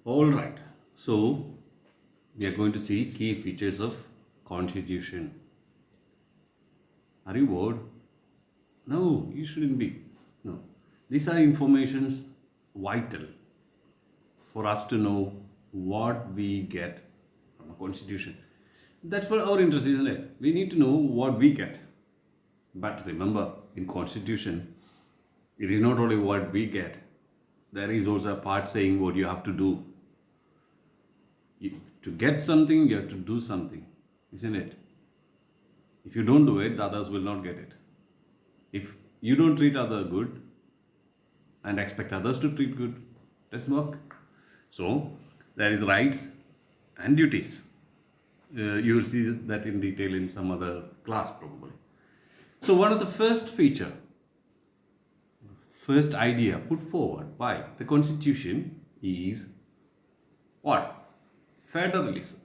All right. So we are going to see key features of Constitution. Are you bored? No, you shouldn't be. No. These are informations vital for us to know what we get from a constitution. That's what our interest is, isn't it? We need to know what we get. But remember, in constitution, it is not only what we get. There is also a part saying what you have to do. To get something, you have to do something, isn't it? If you don't do it, the others will not get it. If you don't treat others good and expect others to treat good, doesn't work. So there is rights and duties. You will see that in detail in some other class probably. So one of the first idea put forward by the Constitution is what? Federalism.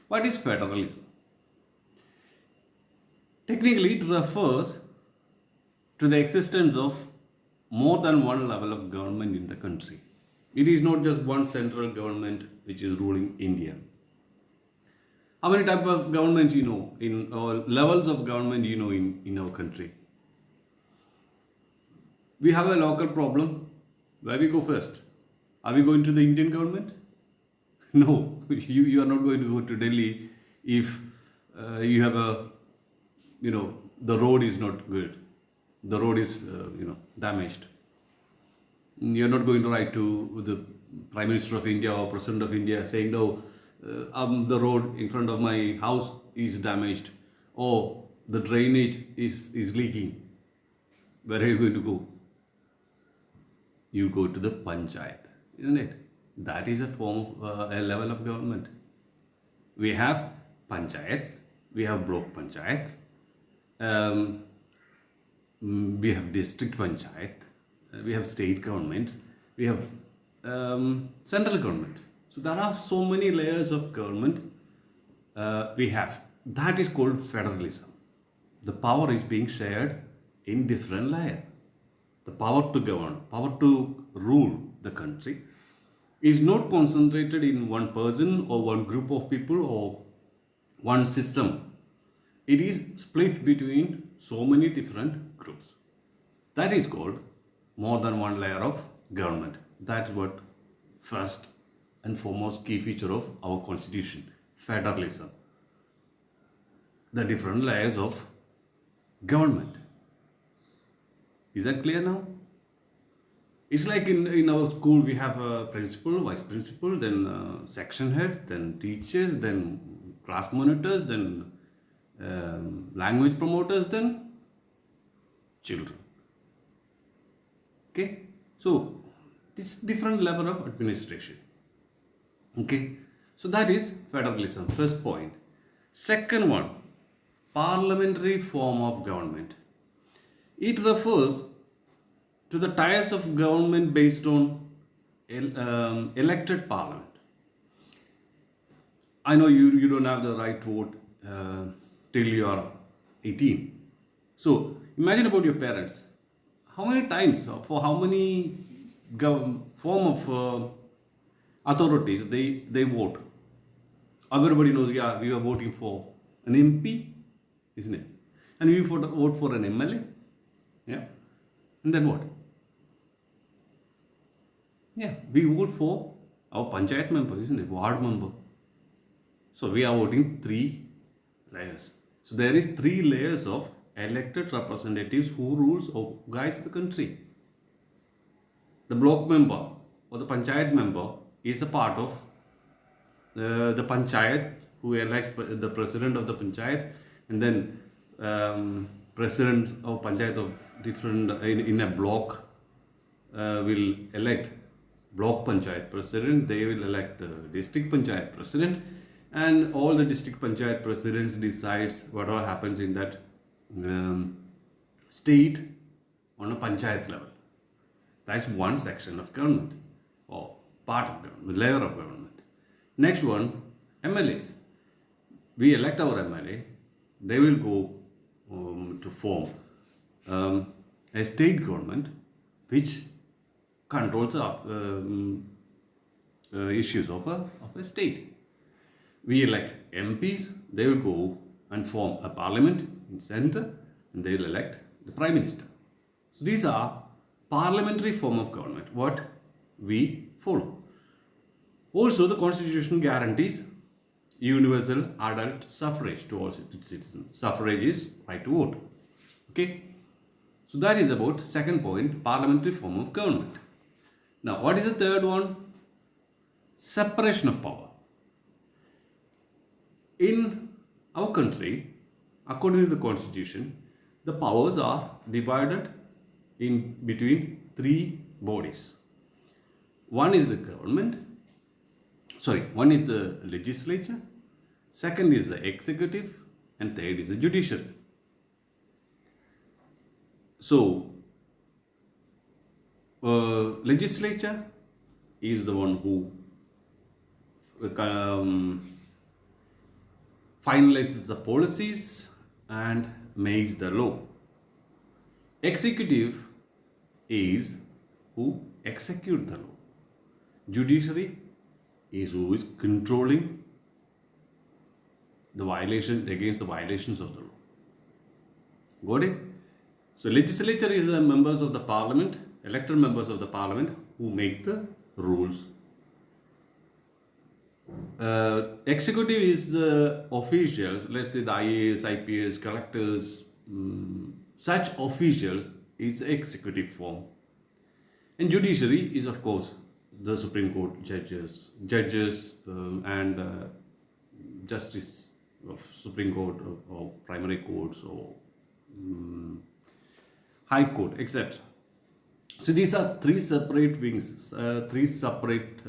What is federalism? Technically, it refers to the existence of more than one level of government in the country. It is not just one central government which is ruling India. How many type of governments you know in or levels of government you know in our country? We have a local problem. Where we go first? Are we going to the Indian government? No, you are not going to go to Delhi if you have the road is not good. The road is, damaged. You're not going to write to the Prime Minister of India or President of India saying, no, the road in front of my house is damaged or the drainage is leaking. Where are you going to go? You go to the panchayat, isn't it? That is a form of a level of government. We have panchayats, we have block panchayats, we have district panchayat, we have state governments, we have central government. So there are so many layers of government we have. That is called federalism. The power is being shared in different layers. The power to govern, power to rule the country is not concentrated in one person or one group of people or one system. It is split between so many different groups. That is called more than one layer of government. That's what first and foremost key feature of our constitution, federalism. The different layers of government. Is that clear now? It's like in our school we have a principal, vice principal, then section head, then teachers, then class monitors, then language promoters, then children. Okay, so this different level of administration. Okay, so that is federalism, first point. Second one, parliamentary form of government. It refers to the tiers of government based on elected parliament. I know you don't have the right to vote till you are 18. So imagine about your parents. How many times, for how many form of authorities they vote? Everybody knows, yeah, we are voting for an MP, isn't it? And we vote for an MLA. Yeah. And then what? Yeah, we vote for our panchayat member, isn't it? Ward member. So we are voting 3 layers. So there is 3 layers of elected representatives who rules or guides the country. The block member or the panchayat member is a part of the panchayat who elects the president of the panchayat, and then presidents of panchayat of different in a block will elect block panchayat president. They will elect district panchayat president, and all the district panchayat presidents decides whatever happens in that state on a panchayat level. That's one section of government or part of government, layer of government. Next one, MLAs. We elect our MLA. They will go to form a state government which controls issues of a state. We elect MPs, they will go and form a parliament in center, and they will elect the prime minister. So these are parliamentary form of government, what we follow. Also, the constitution guarantees universal adult suffrage to all citizens. Suffrage is right to vote. Okay. So that is about second point, parliamentary form of government. Now, what is the third one? Separation of power. In our country, according to the constitution, the powers are divided in between three bodies. One is the government, one is the legislature, second is the executive, and third is the judiciary. So, legislature is the one who finalizes the policies and makes the law. Executive is who execute the law. Judiciary is who is controlling the violation against the violations of the law. Got it? So legislature is the members of the parliament, elected members of the parliament who make the rules. Executive is the officials, let's say the IAS, IPS, collectors, such officials is executive form. And judiciary is of course the Supreme Court judges and justice of Supreme Court or primary courts or High Court, etc. So these are three separate wings, three separate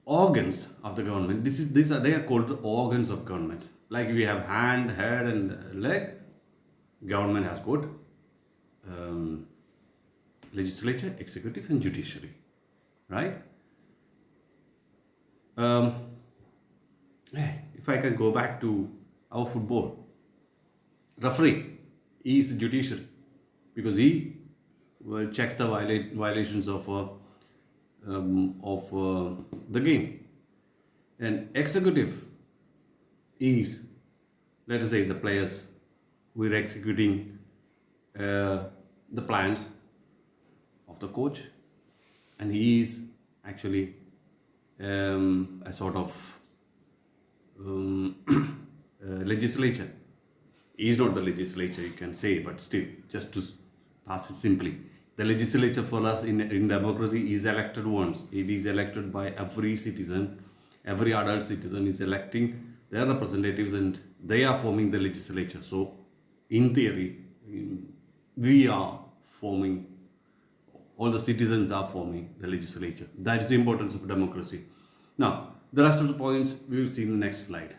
organs of the government. They are called the organs of government. Like we have hand, head, and leg. Government has got legislature, executive, and judiciary, right? If I can go back to our football, referee is judiciary because he checks the violations of the game, and executive is, let us say, the players who are executing the plans of the coach, and he is actually a sort of legislature. He is not the legislature, you can say, but still, just to pass it simply, the legislature for us in democracy is elected once. It is elected by every citizen. Every adult citizen is electing their representatives, and they are forming the legislature. So, in theory, we are forming, all the citizens are forming the legislature. That is the importance of democracy. Now, the rest of the points we will see in the next slide.